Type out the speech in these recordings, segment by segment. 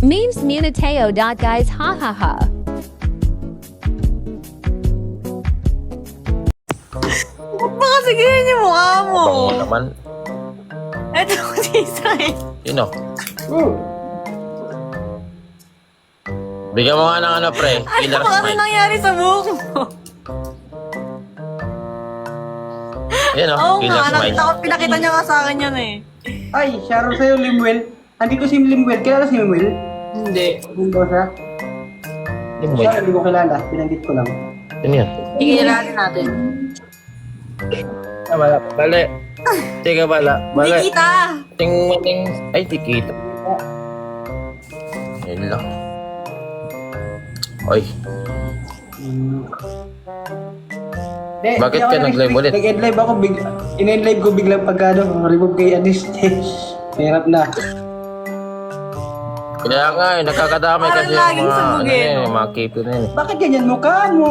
Memes Muniteo. Guys, ha ha ha. Ba't ba kasi ganyan yung mukha mo? Bango mo naman. Eto ko si Israel. Sino? Bigyan mo nga ng ano, pre. Ano Killer ba kasi smile. nangyari sa buhok mo? Yan o, Oo killer nga, smile. pinakita niya nga sa akin yan eh. Ay, shoutout sa'yo, Limuel. Andito si Limuel. Kilala si Limuel? Hindi. Hindi siya. Limuel. Siya, hindi ko kilala. Binanggit ko lang. Ano yan? Ikilalanin natin. Ah, wala. Bale. Teka, bala. Bale. Hindi kita. Ting. Ay, di kita. Yan lang. Oy. De, Bakit di ako ka nag-live ulit? Nag-live ako. In-live ko biglang pagka remove kay Anis. Hirap na. Kaya nga eh, nakakadami Parang kasi laging yung mga, sabog ano eh, eh, no? mga keeper na yun. Bakit ganyan mukha mo?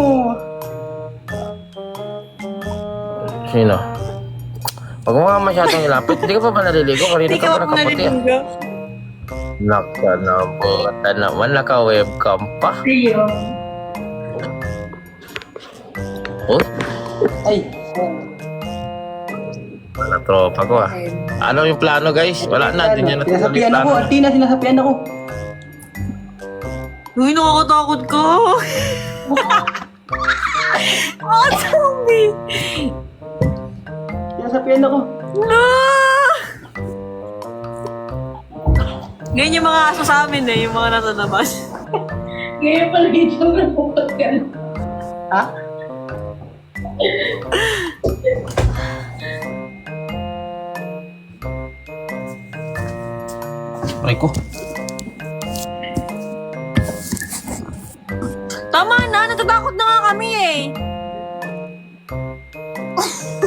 Sino? Huwag mo nga masyadong ilapit. Hindi ka pa ba naliligo? Kanina Hindi ka ka pa pa nakaputi ah. naliligo. Naka na bota naman, naka-webcam pa. Oh, Ay. wala tropa ko ah. Ano yung plano guys? Wala na, din yan natuloy Sinasapian ako. plano. Artina, sinasapian ako. Uy, nakakatakot ko. Mga zombie. Sinasapian ako. No! Ganyan yung mga aso sa amin eh, yung mga nasa labas. Ngayon pala yung nagpupunta ka. Ha? Ay ko. Tama na, natatakot na nga kami eh.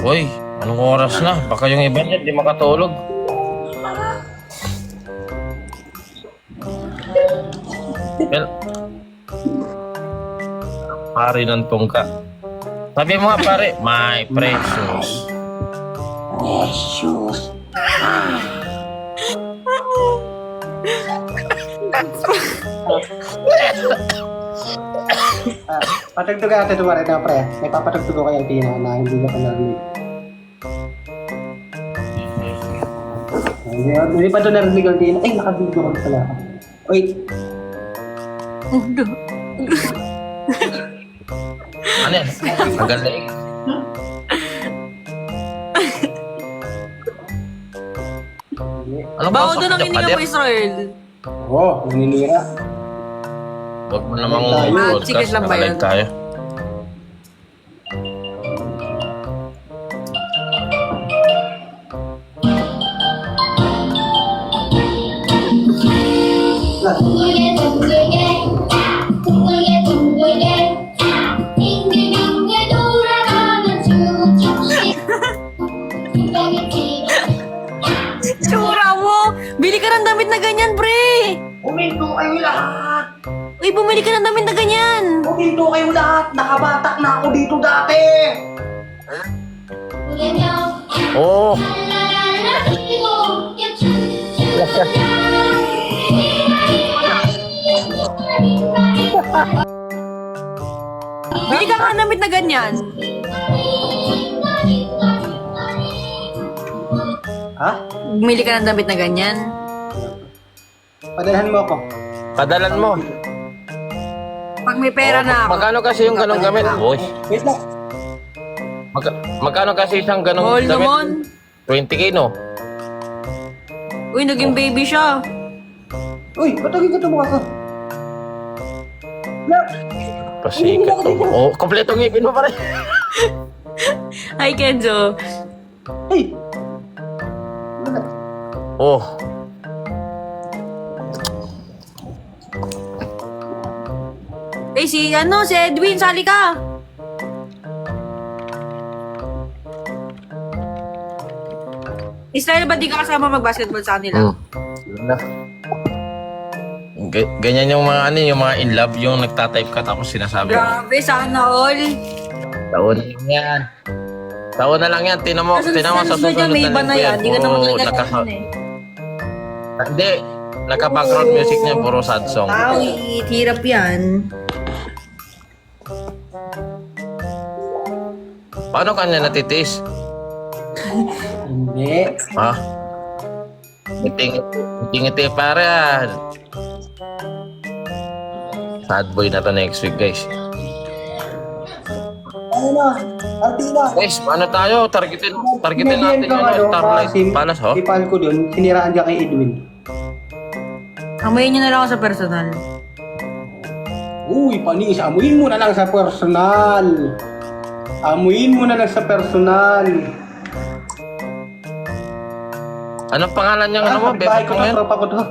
Uy, anong oras na? Baka yung iba niya, di makatulog. Well, pare ng tungka. Sabi mo nga pare, my precious. Patugtugan natin ito na pre. May papatugtog ko kay Artina na hindi ka pa narinig. Hindi pa doon narinig Artina. Ay, nakabigo ko pala ako. Wait. Ano yan? Ang galing. Ano ba? Bago doon ang hininga mo, Israel. Oo, naninira. Huwag mo namang Ah, podcast, chicken lang ba nakalive yun? tayo. 둥글게 둥글게 둥글게 둥글게 빙글빙글 돌아가는 주춤씨 스파게티 Tsura mo! Bili ka ng damit na ganyan, pre! Uminto kayo lahat! Uy, bumili ka ng damit na ganyan! Uminto kayo lahat! Nakabatak na ako dito dati! 우리며 Oo. 랄랄랄라 뛰고 춤추 Bili ka ng damit na ganyan! Ha? Bumili ka ng damit na ganyan? Padalhan mo ako. Padalan mo. Pag may pera na ako. Magkano kasi yung ganong gamit? Uy. Wait lang. Magkano kasi isang ganong Mahal gamit? naman. 20k no? Uy, naging baby siya. Uy, patagin ka ito mukha ka. Pasikat to. Oh, kompleto ngipin mo pare. Hi, Kenzo. Hey! Oh. Eh, si Edwin, sali ka. Israel, ba't di ka kasama mag-basketball sa kanila? Yun na. Ganyan yung mga yung mga in love, yung nagtatype ka tapos sinasabi mo. Grabe, sana all. Taon na lang yan. Taon na lang yan. Tinan mo sa susunod may iba na yan. Hindi ka naman linggo, talaga nakaka- eh. Hindi. nagka-background music niya, puro sad song. Awit, hirap yan. Paano kanya natitiis? Hindi. Ha? Ngiti-ngiti pare ah. Sad boy na to next week, guys. Ano na? Artina. Guys, ano tayo? Targetin natin ka yung Starlight Palace, ho? Ipal ko dun, siniraan ka kay Edwin. Amayin niyo na lang ako sa personal. Uy, panis, amuin mo na lang sa personal. Amuin mo na lang sa personal. Anong pangalan niyang ano mo? Bahay Bebet ko mo to, yan? tropa ko to.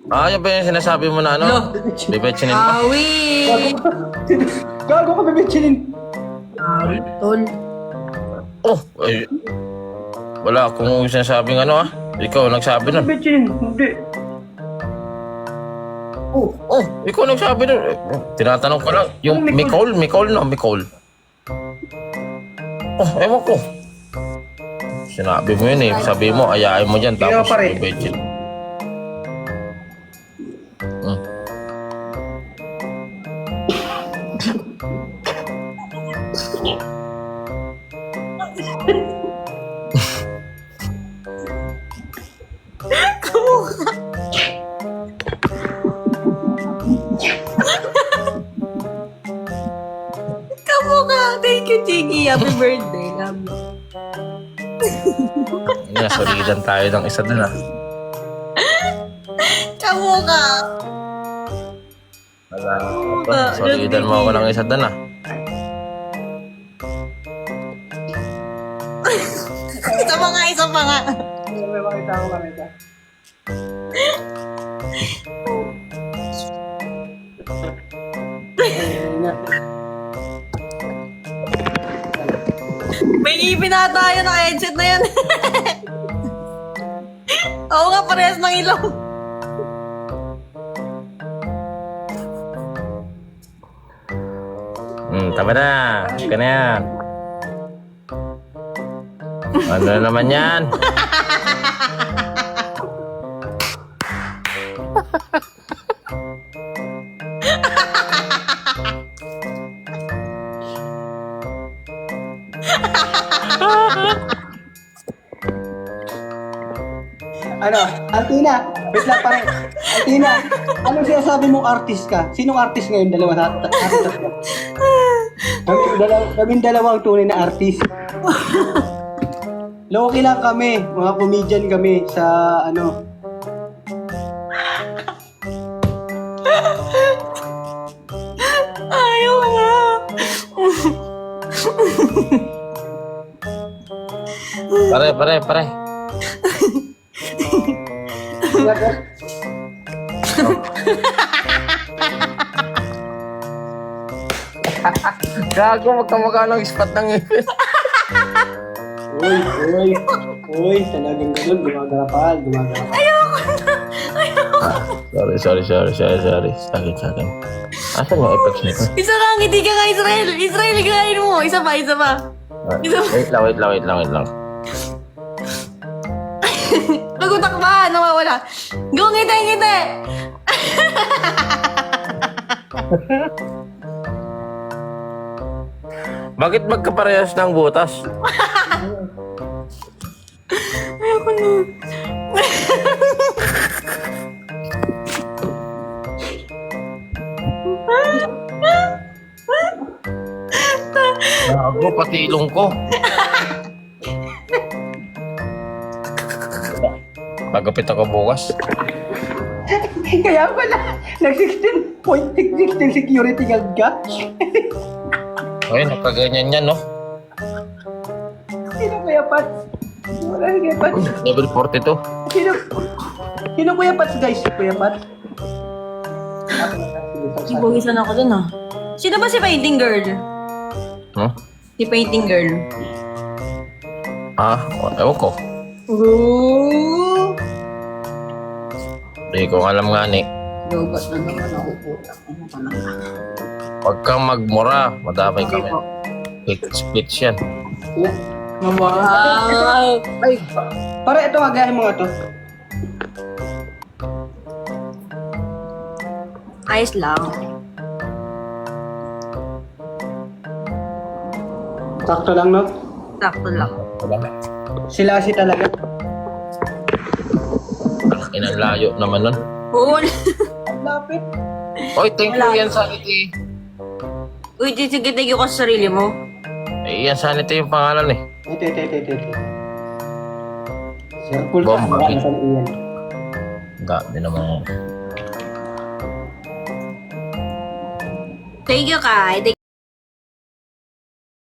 Ah, yan ba yung sinasabi mo na ano? Bebet sinin mo? Awit! Gago ka, bebechinin. Awit, tol. Oh, ay. Wala akong sinasabing ano ah. Ikaw nagsabi nun. Bebechinin, hindi. Oh, ikaw nagsabi nun. Tinatanong ko lang. Yung Micole. Oh, ewan ko. Sinabi mo yun eh. Sabi mo, ayain mo dyan. Ikaw Tapos pa rin. bebet yun. Kamukha! Thank you, Chiki. Happy birthday. Love you. Solidan tayo ng isa dun ah. Kamukha! Solidan mo ako ng isa dun ah. Isa pa nga. May makita ko kanita. May ngipin na tayo ng headset na yan. Oo nga, parehas ng ilong. Tama na. Ka na yan. Ano na naman yan? Ano? Artina, wait lang pare. Artina, anong sinasabi mong artist ka? Sinong artist ngayon? Dalawa na artist ka. Kaming dalawang tunay na artist. Loki lang kami, mga comedian kami sa ano. Ayaw nga. Pare. Gago, magkamukha ng spot ng ngipin. Uy, talagang ganun, gumagarapal. Sorry. Sakit. Asan yung effects nito? Isa lang, hindi ka nga Israel. Israel, gayahin mo. Isa pa. Wait lang. Nagutak ba? Nawawala. Go, ngiti. Bakit magkaparehas ng butas? Ayoko na. Gago, pati ilong ko. Magapit ako bukas. Kaya pala, nag-16.16 security guard ka? Ay, nakaganyan yan, no? Sino Kuya Pats? Wala si Kuya Pats. Level 42. Sino Kuya Pats, guys? Kuya Pats? Ibugisan ako dun, ah. Sino ba si Painting Girl? Huh? Si Painting Girl. Ah, ewan ko. Ooh. Hindi ko alam nga ni. Lobat na naman ako po. Ano ka na? Huwag kang magmura. Madamay kami. Speech yan. Wow. Ay, para ito, agahin mo nga to. Ayos lang. Sakto lang, no? Sakto lang. Wala. Sila si talaga. Inang layo naman nun. Oo. Ang lapit. Oy, thank you yan Sanity. Uy, sige, thank you ka sa sarili mo. Eh, yan Sanity yung pangalan eh. Ito. Circle ka. Bomba. Wala sa iyan. Hindi naman. Thank you, Kai. Thank